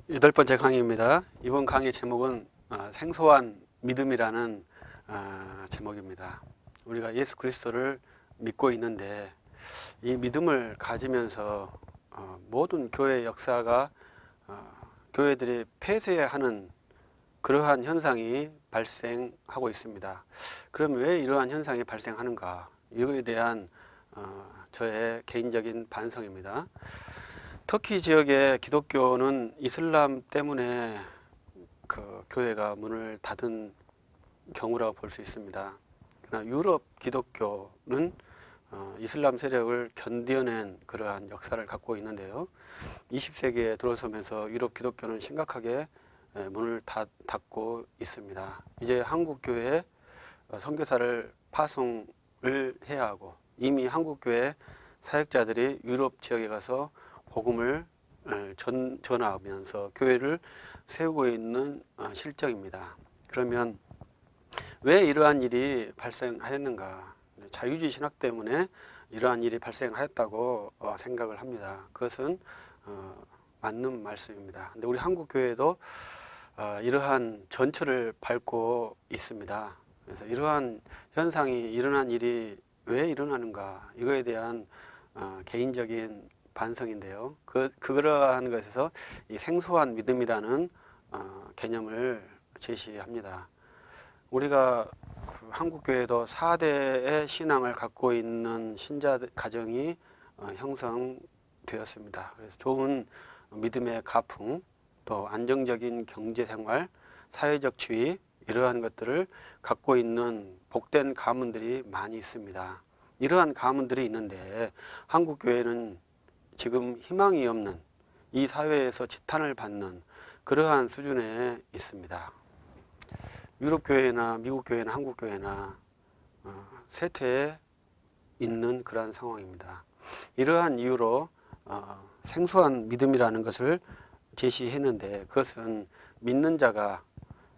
8번째 강의입니다. 이번 강의 제목은 생소한 믿음이라는 제목입니다. 우리가 예수 그리스도를 믿고 있는데 이 믿음을 가지면서 모든 교회 역사가 교회들이 폐쇄하는 그러한 현상이 발생하고 있습니다. 그럼 왜 이러한 현상이 발생하는가? 이거에 대한 저의 개인적인 반성입니다. 터키 지역의 기독교는 이슬람 때문에 그 교회가 문을 닫은 경우라고 볼 수 있습니다. 그러나 유럽 기독교는 이슬람 세력을 견뎌낸 그러한 역사를 갖고 있는데요. 20세기에 들어서면서 유럽 기독교는 심각하게 문을 닫고 있습니다. 이제 한국 교회에 선교사를 파송을 해야 하고 이미 한국 교회 사역자들이 유럽 지역에 가서 복음을 전하면서 교회를 세우고 있는 실정입니다. 그러면 왜 이러한 일이 발생하였는가? 자유주의 신학 때문에 이러한 일이 발생하였다고 생각을 합니다. 그것은 맞는 말씀입니다. 근데 우리 한국 교회도 이러한 전철을 밟고 있습니다. 그래서 이러한 현상이 일어난 일이 왜 일어나는가? 이거에 대한 개인적인 반성인데요. 그러한 것에서 이 생소한 믿음이라는 개념을 제시합니다. 우리가 한국 교회도 4대의 신앙을 갖고 있는 신자 가정이 형성되었습니다. 그래서 좋은 믿음의 가풍, 또 안정적인 경제 생활, 사회적 지위 이러한 것들을 갖고 있는 복된 가문들이 많이 있습니다. 이러한 가문들이 있는데 한국 교회는 지금 희망이 없는 이 사회에서 지탄을 받는 그러한 수준에 있습니다. 유럽 교회나 미국 교회나 한국 교회나 쇠퇴에 있는 그러한 상황입니다. 이러한 이유로 생소한 믿음이라는 것을 제시했는데 그것은 믿는 자가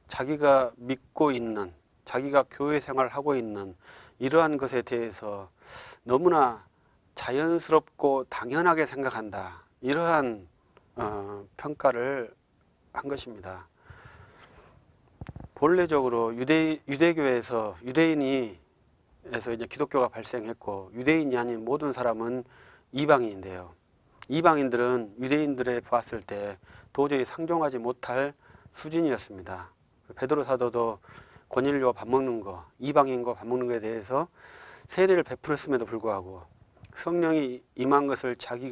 자기가 믿고 있는 자기가 교회 생활을 하고 있는 이러한 것에 대해서 너무나 자연스럽고 당연하게 생각한다. 이러한 평가를 한 것입니다. 본래적으로 유대교에서 유대인에서 이제 기독교가 발생했고 유대인이 아닌 모든 사람은 이방인인데요. 이방인들은 유대인들에 봤을 때 도저히 상종하지 못할 수준이었습니다. 베드로 사도도 고넬료와 밥 먹는 거, 이방인과 밥 먹는 것에 대해서 세례를 베풀었음에도 불구하고 성령이 임한 것을 자기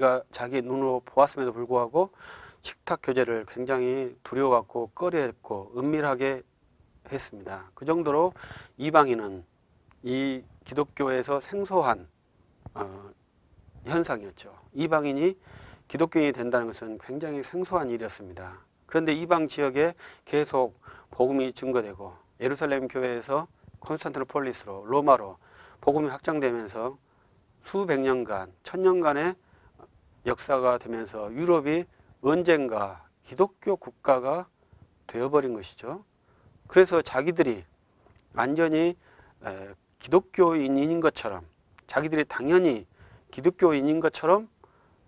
눈으로 보았음에도 불구하고 식탁 교제를 굉장히 두려워하고 꺼려했고 은밀하게 했습니다. 그 정도로 이방인은 이 기독교에서 생소한 현상이었죠. 이방인이 기독교인이 된다는 것은 굉장히 생소한 일이었습니다. 그런데 이방 지역에 계속 복음이 증거되고 예루살렘 교회에서 콘스탄티노폴리스로 로마로 복음이 확장되면서 수백 년간, 천년간의 역사가 되면서 유럽이 언젠가 기독교 국가가 되어버린 것이죠. 그래서 자기들이 완전히 기독교인인 것처럼 자기들이 당연히 기독교인인 것처럼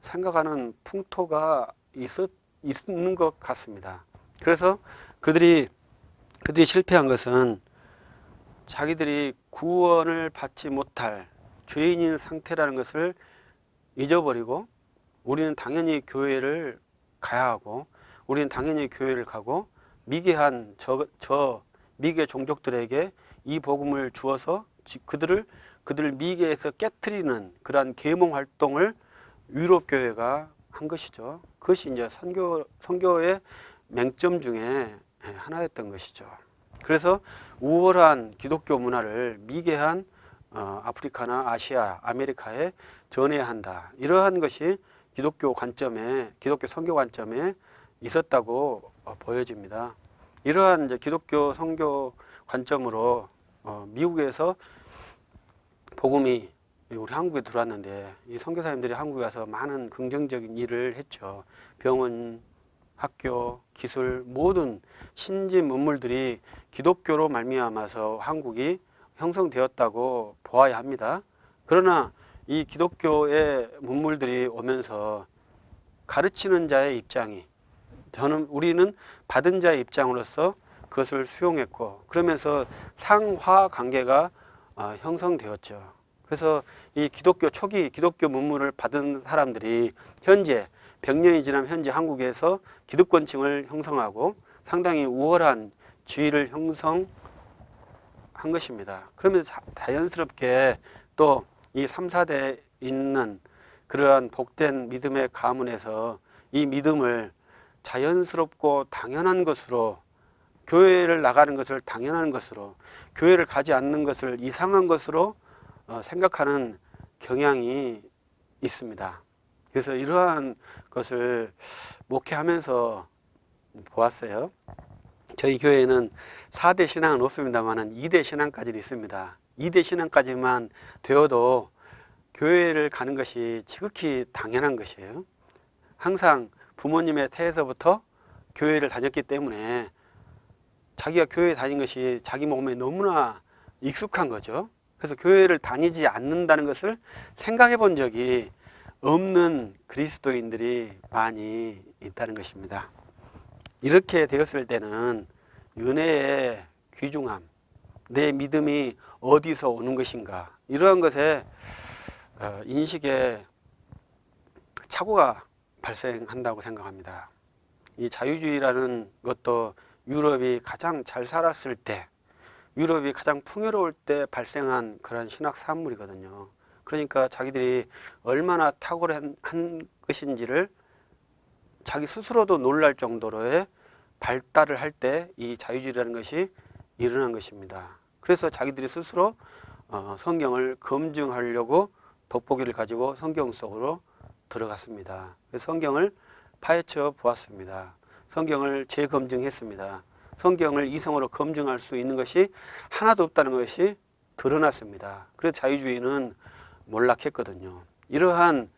생각하는 풍토가 있는 것 같습니다. 그래서 그들이 실패한 것은 자기들이 구원을 받지 못할 죄인인 상태라는 것을 잊어버리고 우리는 당연히 교회를 가야 하고 우리는 당연히 교회를 가고 미개한 저 미개 종족들에게 이 복음을 주어서 그들 미개에서 깨트리는 그러한 계몽 활동을 유럽 교회가 한 것이죠. 그것이 이제 선교의 맹점 중에 하나였던 것이죠. 그래서 우월한 기독교 문화를 미개한 아프리카나 아시아, 아메리카에 전해야 한다. 이러한 것이 기독교 선교 관점에 있었다고 보여집니다. 이러한 이제 기독교 선교 관점으로 미국에서 복음이 우리 한국에 들어왔는데 이 선교사님들이 한국에 와서 많은 긍정적인 일을 했죠. 병원, 학교, 기술 모든 신진 문물들이 기독교로 말미암아서 한국이 형성되었다고 보아야 합니다. 그러나 이 기독교의 문물들이 오면서 가르치는 자의 입장이 우리는 받은 자의 입장으로서 그것을 수용했고, 그러면서 상하 관계가 형성되었죠. 그래서 이 기독교 초기 기독교 문물을 받은 사람들이 현재 100년이 지난 현재 한국에서 기득권층을 형성하고 상당히 우월한 지위를 형성한 것입니다. 그러면서 자연스럽게 또 이 3, 4대에 있는 그러한 복된 믿음의 가문에서 이 믿음을 자연스럽고 당연한 것으로, 교회를 나가는 것을 당연한 것으로, 교회를 가지 않는 것을 이상한 것으로 생각하는 경향이 있습니다. 그래서 이러한 것을 목회하면서 보았어요. 저희 교회에는 4대 신앙은 없습니다만 2대 신앙까지는 있습니다. 2대 신앙까지만 되어도 교회를 가는 것이 지극히 당연한 것이에요. 항상 부모님의 태에서부터 교회를 다녔기 때문에 자기가 교회 다닌 것이 자기 몸에 너무나 익숙한 거죠. 그래서 교회를 다니지 않는다는 것을 생각해 본 적이 없는 그리스도인들이 많이 있다는 것입니다. 이렇게 되었을 때는 은혜의 귀중함, 내 믿음이 어디서 오는 것인가, 이러한 것에 인식에 착오가 발생한다고 생각합니다. 이 자유주의라는 것도 유럽이 가장 잘 살았을 때, 유럽이 가장 풍요로울 때 발생한 그런 신학 산물이거든요. 그러니까 자기들이 얼마나 탁월한 것인지를 자기 스스로도 놀랄 정도로의 발달을 할 때 이 자유주의라는 것이 일어난 것입니다. 그래서 자기들이 스스로 성경을 검증하려고 돋보기를 가지고 성경 속으로 들어갔습니다. 그래서 성경을 파헤쳐 보았습니다. 성경을 재검증했습니다. 성경을 이성으로 검증할 수 있는 것이 하나도 없다는 것이 드러났습니다. 그래서 자유주의는 몰락했거든요. 이러한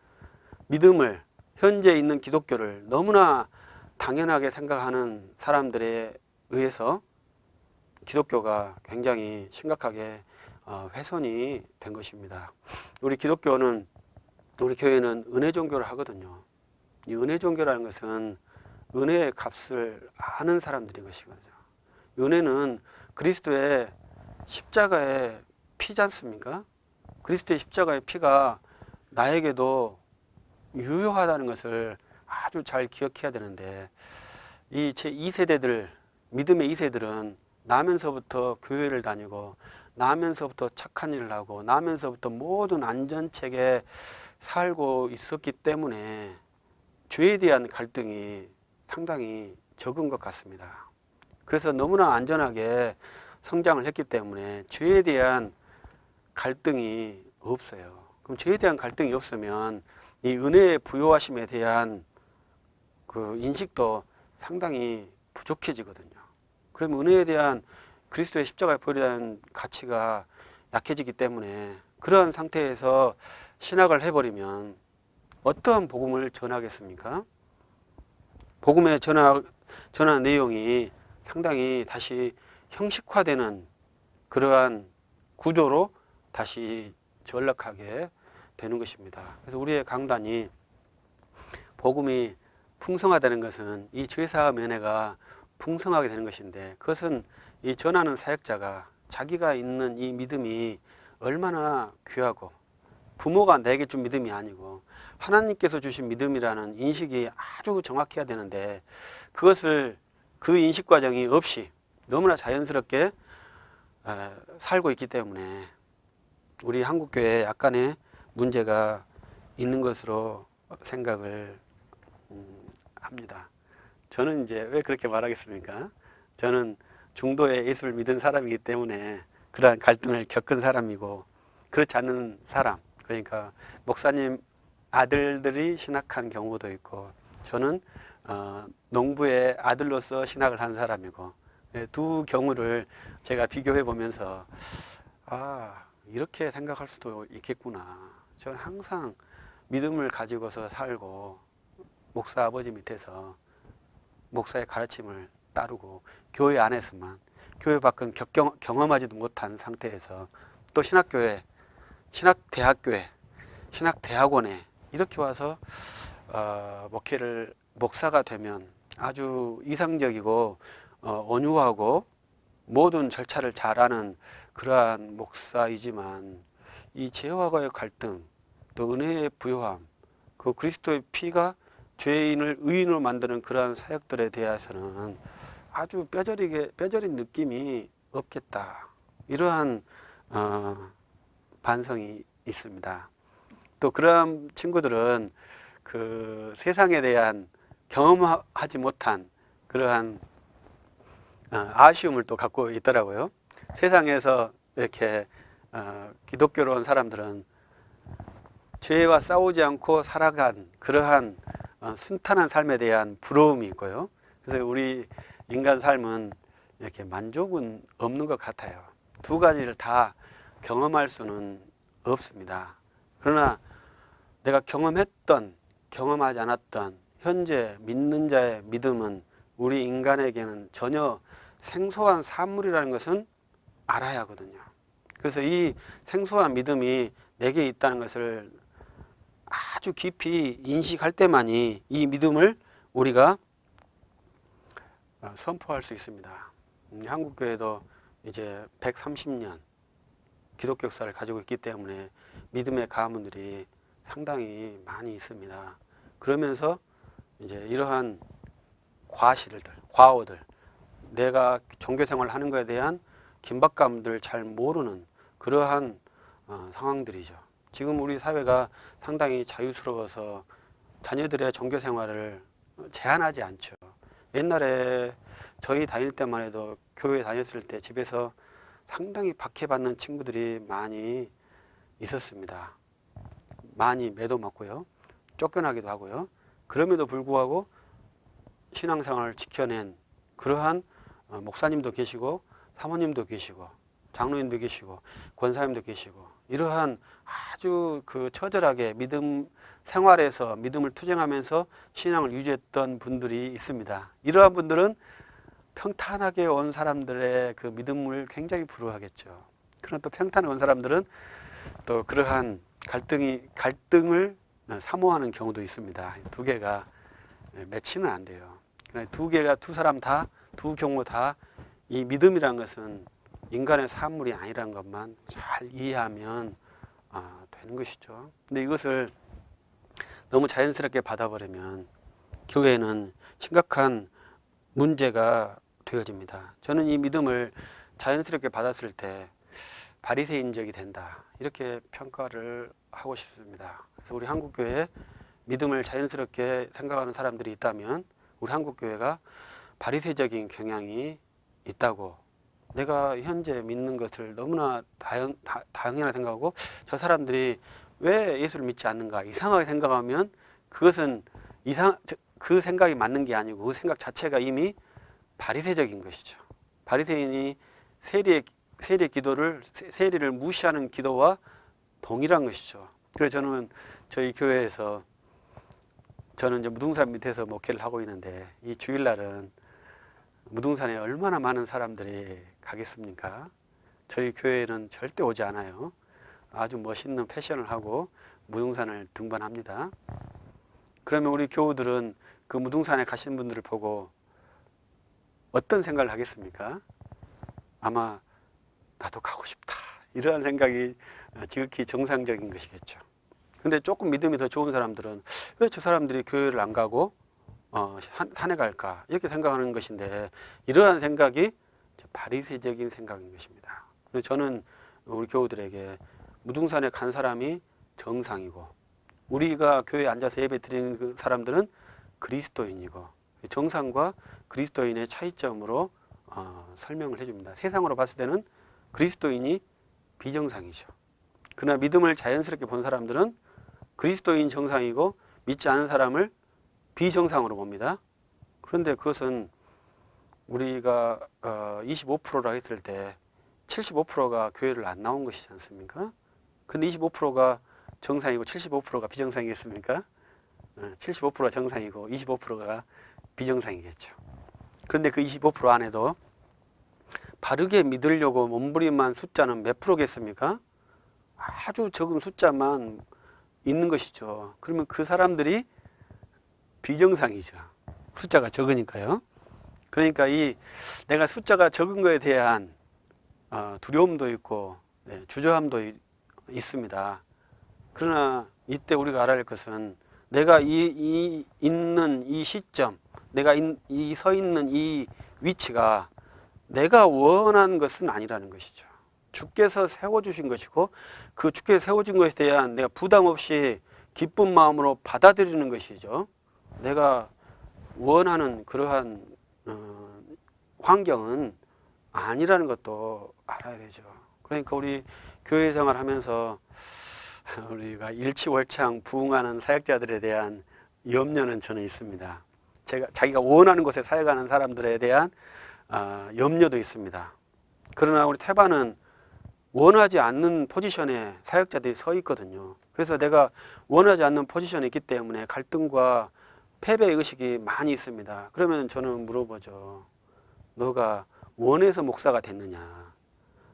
믿음을, 현재 있는 기독교를 너무나 당연하게 생각하는 사람들에 의해서 기독교가 굉장히 심각하게 훼손이 된 것입니다. 우리 기독교는, 우리 교회는 은혜 종교를 하거든요. 이 은혜 종교라는 것은 은혜의 값을 아는 사람들인 것이거든요. 은혜는 그리스도의 십자가의 피지 않습니까? 그리스도의 십자가의 피가 나에게도 유효하다는 것을 아주 잘 기억해야 되는데, 이 제 2세대들, 믿음의 2세들은 나면서부터 교회를 다니고, 나면서부터 착한 일을 하고, 나면서부터 모든 안전책에 살고 있었기 때문에 죄에 대한 갈등이 상당히 적은 것 같습니다. 그래서 너무나 안전하게 성장을 했기 때문에 죄에 대한 갈등이 없어요. 그럼 죄에 대한 갈등이 없으면 이 은혜의 부요하심에 대한 그 인식도 상당히 부족해지거든요. 그러면 은혜에 대한, 그리스도의 십자가의 보혈에 대한 가치가 약해지기 때문에 그러한 상태에서 신학을 해버리면 어떠한 복음을 전하겠습니까? 복음의 전하 내용이 상당히 다시 형식화되는 그러한 구조로 다시 전락하게 되는 것입니다. 그래서 우리의 강단이, 복음이 풍성하다는 것은 이 죄사함 은혜가 풍성하게 되는 것인데, 그것은 이 전하는 사역자가 자기가 있는 이 믿음이 얼마나 귀하고, 부모가 내게 준 믿음이 아니고 하나님께서 주신 믿음이라는 인식이 아주 정확해야 되는데, 그것을, 그 인식 과정이 없이 너무나 자연스럽게 살고 있기 때문에 우리 한국교회에 약간의 문제가 있는 것으로 생각을 합니다. 저는 이제 왜 그렇게 말하겠습니까? 저는 중도의 예수를 믿은 사람이기 때문에 그러한 갈등을 겪은 사람이고, 그렇지 않은 사람, 그러니까 목사님 아들들이 신학한 경우도 있고, 저는 농부의 아들로서 신학을 한 사람이고, 두 경우를 제가 비교해 보면서 이렇게 생각할 수도 있겠구나. 저는 항상 믿음을 가지고서 살고, 목사 아버지 밑에서 목사의 가르침을 따르고, 교회 안에서만, 교회 밖은 경험하지도 못한 상태에서 또 신학교회, 신학대학교회, 신학대학원에 이렇게 와서 목사가 되면 아주 이상적이고 온유하고 모든 절차를 잘하는 그러한 목사이지만 이 죄와의 갈등, 또 은혜의 부요함, 그 그리스도의 피가 죄인을 의인으로 만드는 그러한 사역들에 대해서는 아주 뼈저린 느낌이 없겠다. 이러한 반성이 있습니다. 또 그러한 친구들은 그 세상에 대한 경험하지 못한 그러한 아쉬움을 또 갖고 있더라고요. 세상에서 이렇게 기독교로 온 사람들은 죄와 싸우지 않고 살아간 그러한 순탄한 삶에 대한 부러움이 있고요. 그래서 우리 인간 삶은 이렇게 만족은 없는 것 같아요. 두 가지를 다 경험할 수는 없습니다. 그러나 내가 경험했던, 경험하지 않았던 현재 믿는 자의 믿음은 우리 인간에게는 전혀 생소한 산물이라는 것은 알아야 하거든요. 그래서 이 생소한 믿음이 내게 있다는 것을 아주 깊이 인식할 때만이 이 믿음을 우리가 선포할 수 있습니다. 한국교회도 이제 130년 기독교 역사를 가지고 있기 때문에 믿음의 가문들이 상당히 많이 있습니다. 그러면서 이제 이러한 과오들, 내가 종교생활을 하는 것에 대한 긴박감들 잘 모르는 그러한 상황들이죠. 지금 우리 사회가 상당히 자유스러워서 자녀들의 종교생활을 제한하지 않죠. 옛날에 저희 다닐 때만 해도 교회 다녔을 때 집에서 상당히 박해받는 친구들이 많이 있었습니다. 많이 매도 맞고요. 쫓겨나기도 하고요. 그럼에도 불구하고 신앙생활을 지켜낸 그러한 목사님도 계시고 사모님도 계시고 장로님도 계시고 권사님도 계시고 이러한 아주 그 처절하게 믿음 생활에서 믿음을 투쟁하면서 신앙을 유지했던 분들이 있습니다. 이러한 분들은 평탄하게 온 사람들의 그 믿음을 굉장히 부러워하겠죠. 그러나 또 평탄하게 온 사람들은 또 그러한 갈등을 사모하는 경우도 있습니다. 두 개가 매치는 안 돼요. 두 개가 두 사람 다, 두 경우 다 이 믿음이란 것은 인간의 산물이 아니라는 것만 잘 이해하면 되는 것이죠. 근데 이것을 너무 자연스럽게 받아버리면 교회는 심각한 문제가 되어집니다. 저는 이 믿음을 자연스럽게 받았을 때 바리새인적이 된다 이렇게 평가를 하고 싶습니다. 그래서 우리 한국교회에 믿음을 자연스럽게 생각하는 사람들이 있다면 우리 한국교회가 바리새적인 경향이 있다고, 내가 현재 믿는 것을 너무나 당연하게 생각하고 저 사람들이 왜 예수를 믿지 않는가 이상하게 생각하면 그것은 그 생각이 맞는 게 아니고 그 생각 자체가 이미 바리새적인 것이죠. 바리새인이 세리의 기도를, 세리를 무시하는 기도와 동일한 것이죠. 그래서 저는 저희 교회에서 저는 이제 무등산 밑에서 목회를 하고 있는데 이 주일날은 무등산에 얼마나 많은 사람들이 가겠습니까? 저희 교회는 절대 오지 않아요. 아주 멋있는 패션을 하고 무등산을 등반합니다. 그러면 우리 교우들은 그 무등산에 가신 분들을 보고 어떤 생각을 하겠습니까? 아마 나도 가고 싶다 이러한 생각이 지극히 정상적인 것이겠죠. 근데 조금 믿음이 더 좋은 사람들은 왜 저 사람들이 교회를 안 가고 산에 갈까 이렇게 생각하는 것인데, 이러한 생각이 바리새적인 생각인 것입니다. 그래서 저는 우리 교우들에게 무등산에 간 사람이 정상이고 우리가 교회에 앉아서 예배 드리는 그 사람들은 그리스도인이고, 정상과 그리스도인의 차이점으로 설명을 해줍니다. 세상으로 봤을 때는 그리스도인이 비정상이죠. 그러나 믿음을 자연스럽게 본 사람들은 그리스도인 정상이고 믿지 않은 사람을 비정상으로 봅니다. 그런데 그것은 우리가 25%라 했을 때 75%가 교회를 안 나온 것이지 않습니까? 그런데 25%가 정상이고 75%가 비정상이겠습니까? 75%가 정상이고 25%가 비정상이겠죠. 그런데 그 25% 안에도 바르게 믿으려고 몸부림한 숫자는 몇 프로겠습니까? 아주 적은 숫자만 있는 것이죠. 그러면 그 사람들이 비정상이죠. 숫자가 적으니까요. 그러니까 이 내가 숫자가 적은 거에 대한 두려움도 있고 주저함도 있습니다. 그러나 이때 우리가 알아야 할 것은 내가 있는 이 시점, 내가 서 있는 이 위치가 내가 원하는 것은 아니라는 것이죠. 주께서 세워주신 것이고 그 주께서 세워준 것에 대한 내가 부담 없이 기쁜 마음으로 받아들이는 것이죠. 내가 원하는 그러한 환경은 아니라는 것도 알아야 되죠. 그러니까 우리 교회 생활하면서 우리가 일치월창 부응하는 사역자들에 대한 염려는 저는 있습니다. 자기가 원하는 곳에 사역하는 사람들에 대한 염려도 있습니다. 그러나 우리 태반은 원하지 않는 포지션에 사역자들이 서 있거든요. 그래서 내가 원하지 않는 포지션에 있기 때문에 갈등과 패배 의식이 많이 있습니다. 그러면 저는 물어보죠. 너가 원해서 목사가 됐느냐?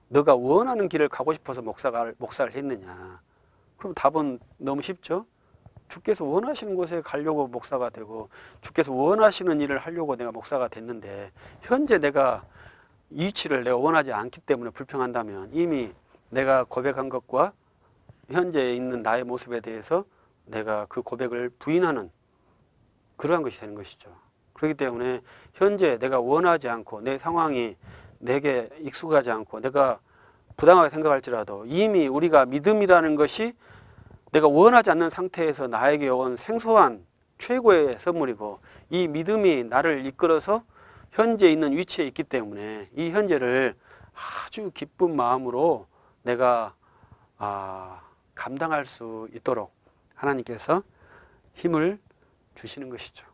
너가 원하는 길을 가고 싶어서 목사를 했느냐? 그럼 답은 너무 쉽죠? 주께서 원하시는 곳에 가려고 목사가 되고 주께서 원하시는 일을 하려고 내가 목사가 됐는데 현재 내가 이 위치를 내가 원하지 않기 때문에 불평한다면 이미 내가 고백한 것과 현재 있는 나의 모습에 대해서 내가 그 고백을 부인하는 그러한 것이 되는 것이죠. 그렇기 때문에 현재 내가 원하지 않고 내 상황이 내게 익숙하지 않고 내가 부당하게 생각할지라도 이미 우리가 믿음이라는 것이 내가 원하지 않는 상태에서 나에게 온 생소한 최고의 선물이고 이 믿음이 나를 이끌어서 현재 있는 위치에 있기 때문에 이 현재를 아주 기쁜 마음으로 내가 감당할 수 있도록 하나님께서 힘을 주시는 것이죠.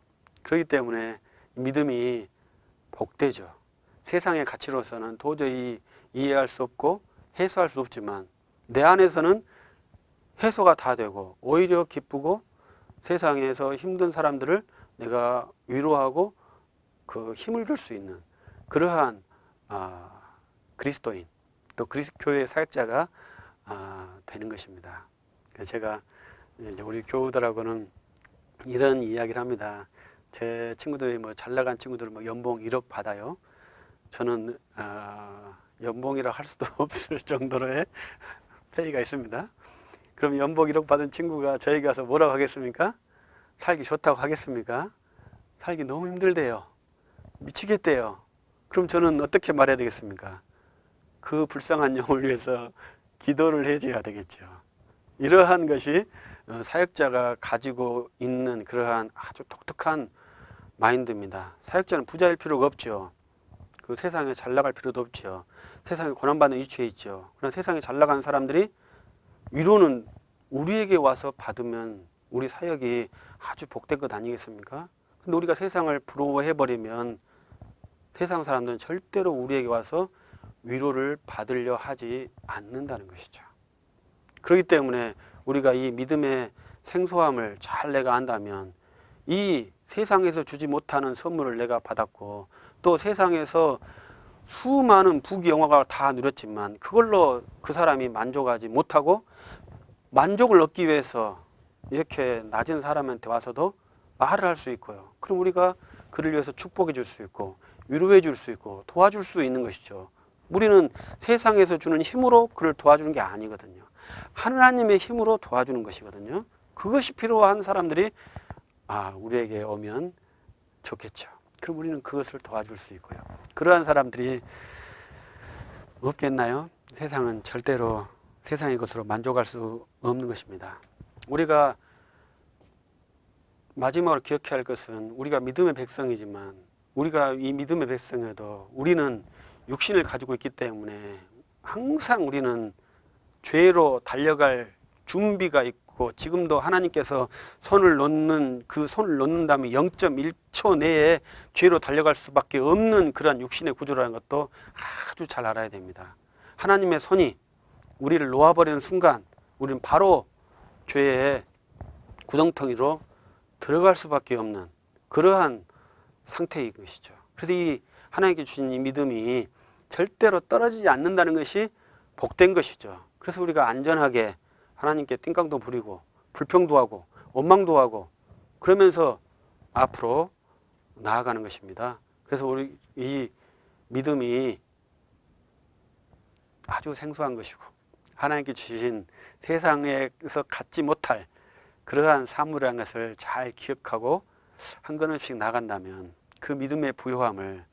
그렇기 때문에 믿음이 복되죠. 세상의 가치로서는 도저히 이해할 수 없고 해소할 수 없지만 내 안에서는 해소가 다 되고 오히려 기쁘고 세상에서 힘든 사람들을 내가 위로하고 그 힘을 줄 수 있는 그러한 그리스도인 또 그리스도교의 사역자가 되는 것입니다. 제가 이제 우리 교우들하고는 이런 이야기를 합니다. 제 친구들이 뭐 잘 나간 친구들은 뭐 연봉 1억 받아요. 저는 연봉이라 할 수도 없을 정도로의 페이가 있습니다. 그럼 연봉 1억 받은 친구가 저에게 와서 뭐라고 하겠습니까? 살기 좋다고 하겠습니까? 살기 너무 힘들대요. 미치겠대요. 그럼 저는 어떻게 말해야 되겠습니까? 그 불쌍한 영을 위해서 기도를 해줘야 되겠죠. 이러한 것이 사역자가 가지고 있는 그러한 아주 독특한 마인드입니다. 사역자는 부자일 필요가 없죠. 그 세상에 잘 나갈 필요도 없죠. 세상에 고난받는 위치에 있죠. 그러나 세상에 잘 나가는 사람들이 위로는 우리에게 와서 받으면 우리 사역이 아주 복된 것 아니겠습니까? 근데 우리가 세상을 부러워해버리면 세상 사람들은 절대로 우리에게 와서 위로를 받으려 하지 않는다는 것이죠. 그렇기 때문에 우리가 이 믿음의 생소함을 잘 내가 안다면 이 세상에서 주지 못하는 선물을 내가 받았고 또 세상에서 수많은 부귀영화가 다 누렸지만 그걸로 그 사람이 만족하지 못하고 만족을 얻기 위해서 이렇게 낮은 사람한테 와서도 말을 할 수 있고요. 그럼 우리가 그를 위해서 축복해 줄 수 있고 위로해 줄 수 있고 도와줄 수 있는 것이죠. 우리는 세상에서 주는 힘으로 그를 도와주는 게 아니거든요. 하나님의 힘으로 도와주는 것이거든요. 그것이 필요한 사람들이 우리에게 오면 좋겠죠. 그럼 우리는 그것을 도와줄 수 있고요. 그러한 사람들이 없겠나요? 세상은 절대로 세상의 것으로 만족할 수 없는 것입니다. 우리가 마지막으로 기억해야 할 것은 우리가 믿음의 백성이지만 우리가 이 믿음의 백성에도 우리는 육신을 가지고 있기 때문에 항상 우리는 죄로 달려갈 준비가 있고 지금도 하나님께서 손을 놓는 다음에 0.1초 내에 죄로 달려갈 수밖에 없는 그런 육신의 구조라는 것도 아주 잘 알아야 됩니다. 하나님의 손이 우리를 놓아버리는 순간 우리는 바로 죄의 구덩텅이로 들어갈 수밖에 없는 그러한 상태인 것이죠. 그래서 이 하나님께 주신 이 믿음이 절대로 떨어지지 않는다는 것이 복된 것이죠. 그래서 우리가 안전하게 하나님께 띵깡도 부리고 불평도 하고 원망도 하고 그러면서 앞으로 나아가는 것입니다. 그래서 우리 이 믿음이 아주 생소한 것이고 하나님께 주신 세상에서 갖지 못할 그러한 사물이라는 것을 잘 기억하고 한 걸음씩 나간다면 그 믿음의 부요함을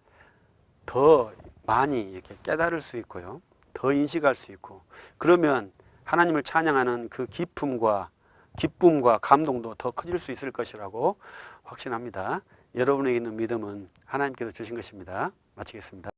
더 많이 이렇게 깨달을 수 있고요. 더 인식할 수 있고, 그러면 하나님을 찬양하는 그 기쁨과 감동도 더 커질 수 있을 것이라고 확신합니다. 여러분에게 있는 믿음은 하나님께서 주신 것입니다. 마치겠습니다.